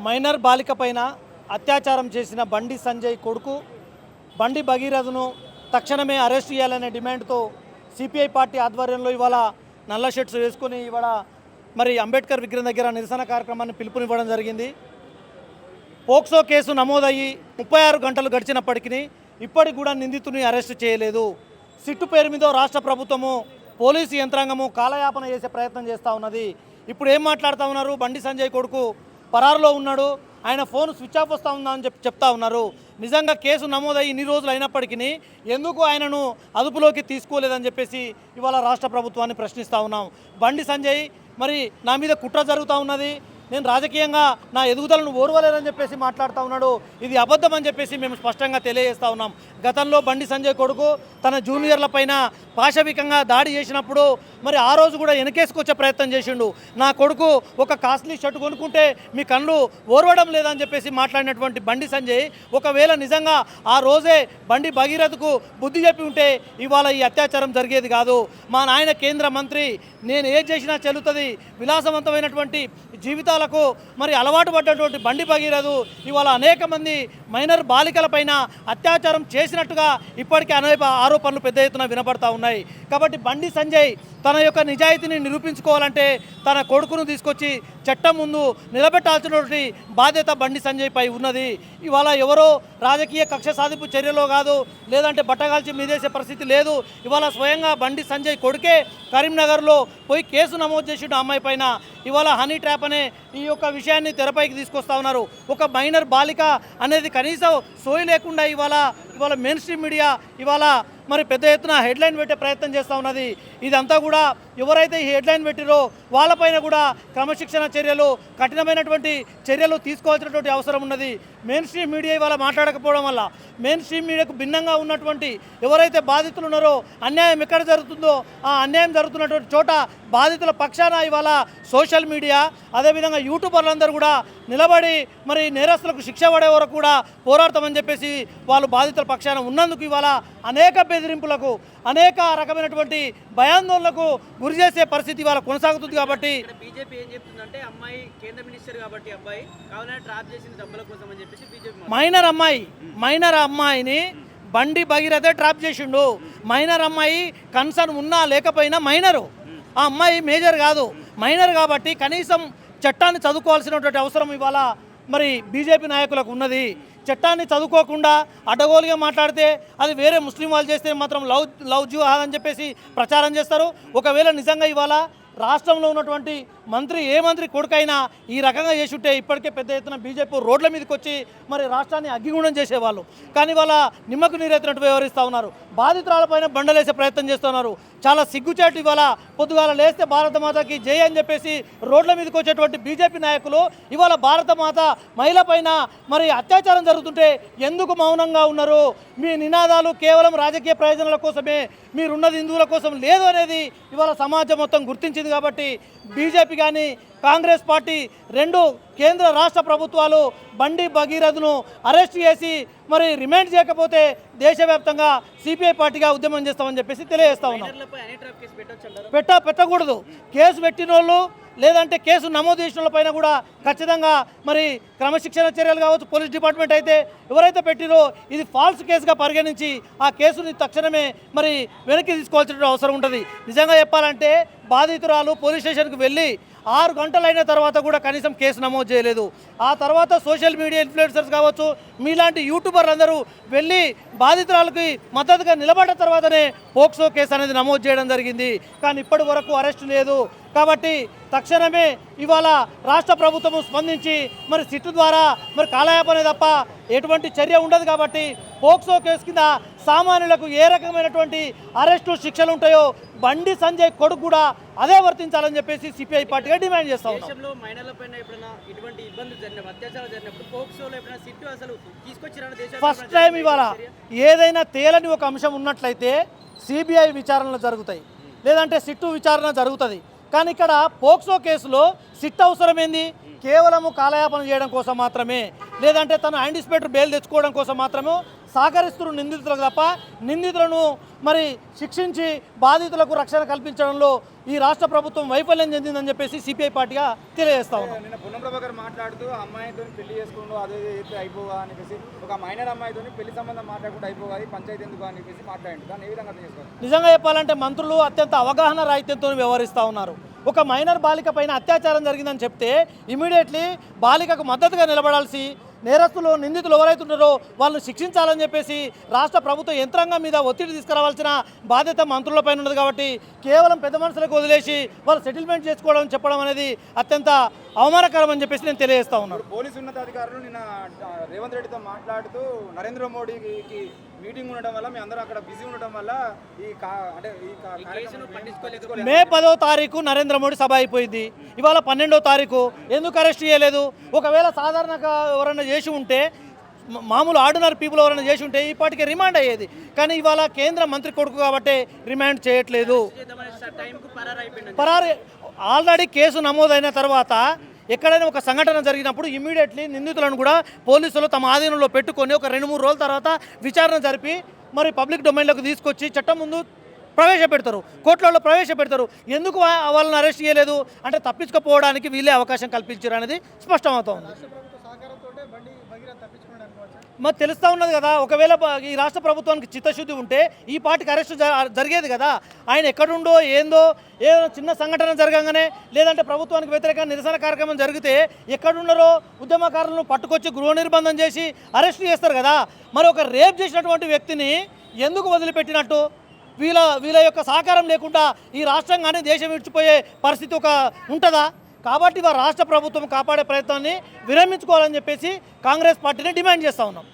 Minor బాలిక పైన అత్యాచారం చేసిన బండి సంజయ్ కొడుకు బండి భగీరథను తక్షణమే అరెస్ట్ చేయాలనే డిమాండ్తో సిపిఐ పార్టీ ఆధ్వర్యంలో ఇవాళ నల్ల షర్ట్స్ వేసుకొని ఇవాళ మరి అంబేద్కర్ విగ్రహం దగ్గర నిరసన కార్యక్రమాన్ని పిలుపునివ్వడం జరిగింది. పోక్సో కేసు నమోదయ్యి 36 గంటలు గడిచినప్పటికీ ఇప్పటికి కూడా నిందితుని అరెస్ట్ చేయలేదు. సిట్టు పేరు మీద రాష్ట్ర ప్రభుత్వము పోలీసు యంత్రాంగము కాలయాపన చేసే ప్రయత్నం చేస్తూ ఉన్నది. ఇప్పుడు ఏం మాట్లాడుతూ ఉన్నారు? బండి సంజయ్ కొడుకు పరారులో ఉన్నాడు, ఆయన ఫోన్ స్విచ్ ఆఫ్ వస్తూ ఉందని చెప్తా ఉన్నారు. నిజంగా కేసు నమోదయ్యి ఇన్ని రోజులు అయినప్పటికీ ఎందుకు ఆయనను అదుపులోకి తీసుకోలేదని చెప్పేసి ఇవాళ రాష్ట్ర ప్రభుత్వాన్ని ప్రశ్నిస్తూ ఉన్నాం. బండి సంజయ్ మరి నా మీద కుట్ర జరుగుతూ ఉన్నది, నేను రాజకీయంగా నా ఎదుగుదలను ఓర్వలేదని చెప్పేసి మాట్లాడుతూ ఉన్నాడు. ఇది అబద్ధం అని చెప్పేసి మేము స్పష్టంగా తెలియజేస్తూ ఉన్నాం. గతంలో బండి సంజయ్ కొడుకు తన జూనియర్ల పైన పాశవికంగా దాడి చేసినప్పుడు మరి ఆ రోజు కూడా వెనకేసుకొచ్చే ప్రయత్నం చేసిండు. నా కొడుకు ఒక కాస్ట్లీ షర్ట్ కొనుక్కుంటే మీ కళ్ళు ఓర్వడం లేదని చెప్పేసి మాట్లాడినటువంటి బండి సంజయ్ ఒకవేళ నిజంగా ఆ రోజే బండి భగీరథకు బుద్ధి చెప్పి ఉంటే ఇవాళ ఈ అత్యాచారం జరిగేది కాదు. మా నాయన కేంద్ర మంత్రి, నేను ఏం చేసినా చెల్లుతుంది, విలాసవంతమైనటువంటి జీవితాలకు మరి అలవాటు పడ్డటువంటి బండి భగీరథు ఇవాళ అనేక మంది మైనర్ బాలికలపైన అత్యాచారం చేసినట్టుగా ఇప్పటికే అనేక ఆరోపణలు పెద్ద ఎత్తున వినపడతా ఉన్నాయి. కాబట్టి బండి సంజయ్ తన యొక్క నిజాయితీని నిరూపించుకోవాలంటే తన కొడుకును తీసుకొచ్చి చట్టం ముందు నిలబెట్టాల్సినటువంటి బాధ్యత బండి సంజయ్ పై ఉన్నది. ఇవాళ ఎవరో రాజకీయ కక్ష సాధింపు చర్యలో కాదు, లేదంటే బట్టగాల్చి మీదేసే పరిస్థితి లేదు. ఇవాళ స్వయంగా బండి సంజయ్ కొడుకే కరీంనగర్లో పోయి కేసు నమోదు చేసిండు అమ్మాయి పైన. ఇవాళ హనీ ట్రాప్ అనే ఈ యొక్క విషయాన్ని తెరపైకి తీసుకొస్తా ఉన్నారు. ఒక మైనర్ బాలిక అనేది కనీసం సోయి లేకుండా ఇవాళ మెయిన్ స్ట్రీమ్ మీడియా ఇవాళ మరి పెద్ద ఎత్తున హెడ్లైన్ పెట్టే ప్రయత్నం చేస్తూ ఉన్నది. ఇదంతా కూడా ఎవరైతే ఈ హెడ్లైన్ పెట్టిరో వాళ్ళపైన కూడా క్రమశిక్షణ చర్యలు, కఠినమైనటువంటి చర్యలు తీసుకోవాల్సినటువంటి అవసరం ఉన్నది. మెయిన్ స్ట్రీమ్ మీడియా ఇవాళ మాట్లాడకపోవడం వల్ల మెయిన్ స్ట్రీమ్ మీడియాకు భిన్నంగా ఉన్నటువంటి ఎవరైతే బాధితులు ఉన్నారో అన్యాయం ఎక్కడ జరుగుతుందో ఆ అన్యాయం జరుగుతున్నటువంటి చోట బాధితుల పక్షాన ఇవాళ సోషల్ మీడియా అదేవిధంగా యూట్యూబర్లందరూ కూడా నిలబడి మరి నేరస్తులకు శిక్ష పడే వరకు కూడా పోరాడతామని చెప్పేసి వాళ్ళు బాధితుల పక్షాన ఉన్నందుకు ఇవాళ అనేక బెదిరింపులకు, అనేక రకమైనటువంటి భయాందోళనలకు గురి చేసే పరిస్థితి ఇవాళ కొనసాగుతుంది. కాబట్టి బీజేపీ ఏం చెప్తుందంటే అమ్మాయి కేంద్ర మినిస్టర్ కాబట్టి అబ్బాయి కావాలని ట్రాప్ చేసిన డబ్బుల కోసం అని చెప్పేసి బీజేపీ మైనర్ అమ్మాయిని బండి భగీరథే ట్రాప్ చేసిండు. మైనర్ అమ్మాయి కన్సర్న్ ఉన్నా లేకపోయినా మైనరు, ఆ అమ్మాయి మేజర్ కాదు, మైనర్ కాబట్టి కనీసం చట్టాన్ని చదువుకోవాల్సినటువంటి అవసరం ఇవాళ మరి బీజేపీ నాయకులకు ఉన్నది. చట్టాన్ని చదువుకోకుండా అడ్డగోలుగా మాట్లాడితే అది వేరే ముస్లిం వాళ్ళు చేస్తే మాత్రం లవ్ జిహాద్ అని చెప్పేసి ప్రచారం చేస్తారు. ఒకవేళ నిజంగా ఇవాళ రాష్ట్రంలో ఉన్నటువంటి మంత్రి ఏ మంత్రి కొడుకైనా ఈ రకంగా చేసుంటే ఇప్పటికే పెద్ద ఎత్తున బీజేపీ రోడ్ల మీదకి వచ్చి మరి రాష్ట్రాన్ని అగ్గిగుండం చేసేవాళ్ళు. కానీ వాళ్ళ నిమ్మకు నీరెత్తినట్టు వ్యవహరిస్తూ ఉన్నారు. బాధితురాలపైన బండలేసే ప్రయత్నం చేస్తున్నారు. చాలా సిగ్గుచేటు. ఇవాళ పొద్దుగాల లేస్తే భారత మాతకి జై అని చెప్పేసి రోడ్ల మీదకి వచ్చేటువంటి బీజేపీ నాయకులు ఇవాళ భారత మాత మహిళ పైన మరి అత్యాచారం జరుగుతుంటే ఎందుకు మౌనంగా ఉన్నారు? మీ నినాదాలు కేవలం రాజకీయ ప్రయోజనాల కోసమే, మీరున్నది హిందువుల కోసం లేదు అనేది ఇవాళ సమాజం మొత్తం గుర్తించింది. కాబట్టి బీజేపీ కానీ కాంగ్రెస్ పార్టీ రెండు కేంద్ర రాష్ట్ర ప్రభుత్వాలు బండి భగీరథను అరెస్ట్ చేసి మరి రిమాండ్ చేయకపోతే దేశవ్యాప్తంగా సిపిఐ పార్టీగా ఉద్యమం చేస్తామని చెప్పేసి తెలియజేస్తా ఉన్నాం. పెట్టకూడదు. కేసు పెట్టిన వాళ్ళు లేదంటే కేసు నమోదు చేసిన వాళ్ళపైన కూడా ఖచ్చితంగా మరి క్రమశిక్షణ చర్యలు కావచ్చు. పోలీస్ డిపార్ట్మెంట్ అయితే ఎవరైతే పెట్టిరో ఇది ఫాల్స్ కేసుగా పరిగణించి ఆ కేసుని తక్షణమే మరి వెనక్కి తీసుకోవాల్సిన అవసరం ఉంటుంది. నిజంగా చెప్పాలంటే బాధితురాలు పోలీస్ స్టేషన్కి వెళ్ళి 6 గంటలైన తర్వాత కూడా కనీసం కేసు నమోదు చేయలేదు. ఆ తర్వాత సోషల్ మీడియా ఇన్ఫ్లుయెన్సర్స్ కావచ్చు, మీలాంటి యూట్యూబర్లు అందరూ వెళ్ళి బాధితురాలకి మద్దతుగా నిలబడ్డ తర్వాతనే పోక్సో కేసు అనేది నమోదు చేయడం జరిగింది. కానీ ఇప్పటి వరకు అరెస్టు లేదు. కాబట్టి తక్షణమే ఇవాళ రాష్ట్ర ప్రభుత్వము స్పందించి మరి సిట్టు ద్వారా మరి కాలయాపనే తప్ప ఎటువంటి చర్య ఉండదు. కాబట్టి పోక్సో కేసు కింద సామాన్యులకు ఏ రకమైనటువంటి అరెస్టు శిక్షలు ఉంటాయో బండి సంజయ్ కొడుకు కూడా అదే వర్తించాలని చెప్పేసి సిపిఐ పార్టీగా డిమాండ్ చేస్తా ఉన్నాం. ఫస్ట్ టైం ఇవాళ ఏదైనా తేలని ఒక అంశం ఉన్నట్లయితే సిబిఐ విచారణలు జరుగుతాయి, లేదంటే సిట్టు విచారణ జరుగుతుంది. కానీ ఇక్కడ పోక్సో కేసులో సిట్ అవసరమేంది? కేవలము కాలయాపన చేయడం కోసం మాత్రమే, లేదంటే తన యాంటిసిపేటరీ బెయిల్ తెచ్చుకోవడం కోసం మాత్రమే సహకరిస్తున్న నిందితులకు తప్ప నిందితులను మరి శిక్షించి బాధితులకు రక్షణ కల్పించడంలో ఈ రాష్ట్ర ప్రభుత్వం వైఫల్యం చెందిందని చెప్పేసి సిపిఐ పార్టీగా తెలియజేస్తా ఉన్నాం. నిన్న పొన్నం ప్రభాకర్ మాట్లాడుతూ అమ్మాయితో పెళ్లి చేసుకుంటూ అదే అయితే అయిపోగా అని చెప్పేసి ఒక మైనర్ అమ్మాయితో పెళ్లి సంబంధం మాట్లాడుకుంటూ అయిపోగా పంచాయతీ ఎందుకు అని చెప్పేసి మాట్లాడండి. దాన్ని ఏ విధంగా అర్థం చేసుకోవాలి? నిజంగా చెప్పాలంటే మంత్రులు అత్యంత అవగాహన రాహిత్యంతో వ్యవహరిస్తూ ఉన్నారు. ఒక మైనర్ బాలిక పైన అత్యాచారం జరిగిందని చెప్తే ఇమీడియట్లీ బాలికకు మద్దతుగా నిలబడాల్సి, నేరస్తులు నిందితులు ఎవరైతే ఉన్నారో వాళ్ళని శిక్షించాలని చెప్పేసి రాష్ట్ర ప్రభుత్వ యంత్రాంగం మీద ఒత్తిడి తీసుకురావాల్సిన బాధ్యత మంత్రులపైన ఉన్నది. కాబట్టి కేవలం పెద్ద మనుషులకు వదిలేసి వాళ్ళు సెటిల్మెంట్ చేసుకోవడం చెప్పడం అనేది అత్యంత అవమానకరం అని చెప్పేసి నేను తెలియజేస్తా ఉన్నాను. పోలీసు ఉన్నతాధికారులు నిన్న రేవంత్ రెడ్డితో మాట్లాడుతూ నరేంద్ర మోడీకి మీటింగ్ ఉండడం వల్ల మీ అందరూ అక్కడ బిజీ ఉండడం వల్ల ఈ కేసును పట్టించుకోలేకపోయారు. మే 10వ తారీఖు నరేంద్ర మోడీ సభ అయిపోయింది. ఇవాళ 12వ తారీఖు ఎందుకు అరెస్ట్ చేయలేదు? ఒకవేళ సాధారణంగా ఎవరైనా చేసి ఉంటే, మామూలు ఆర్డినరీ పీపుల్ ఎవరైనా చేసి ఉంటే ఈ పాటికి రిమాండ్ అయ్యేది. కానీ ఇవాళ కేంద్ర మంత్రి కొడుకు కాబట్టి రిమాండ్ చేయట్లేదు. టైంకు పరారైపోయింది. పరారు ఆల్రెడీ కేసు నమోదైన తర్వాత ఎక్కడైనా ఒక సంఘటన జరిగినప్పుడు ఇమ్మీడియట్లీ నిందితులను కూడా పోలీసులు తమ ఆధీనంలో పెట్టుకొని ఒక 2-3 రోజుల తర్వాత విచారణ జరిపి మరి పబ్లిక్ డొమైన్లోకి తీసుకొచ్చి చట్టం ముందు ప్రవేశపెడతారు, కోర్టులలో ప్రవేశపెడతారు. ఎందుకు వాళ్ళని అరెస్ట్ చేయలేదు అంటే తప్పించుకోపోవడానికి వీళ్ళే అవకాశం కల్పించారు అనేది స్పష్టమవుతోంది. మరి తెలుస్తూ ఉన్నది కదా, ఒకవేళ ఈ రాష్ట్ర ప్రభుత్వానికి చిత్తశుద్ధి ఉంటే ఈ పార్టీకి అరెస్ట్ జరిగేది కదా. ఆయన ఎక్కడుండో ఏందో, ఏదో చిన్న సంఘటన జరగగానే లేదంటే ప్రభుత్వానికి వ్యతిరేకంగా నిరసన కార్యక్రమం జరిగితే ఎక్కడున్నారో ఉద్యమకారులను పట్టుకొచ్చి గృహ నిర్బంధం చేసి అరెస్ట్ చేస్తారు కదా. మరి ఒక రేప్ చేసినటువంటి వ్యక్తిని ఎందుకు వదిలిపెట్టినట్టు? వీళ్ళ యొక్క సహకారం లేకుండా ఈ రాష్ట్రం కానీ దేశం విడిచిపోయే పరిస్థితి ఉంటుందా? కాబట్టి వారు రాష్ట్ర ప్రభుత్వం కాపాడే ప్రయత్నాన్ని విరమించుకోవాలని చెప్పేసి కాంగ్రెస్ పార్టీని డిమాండ్ చేస్తూ ఉన్నాం.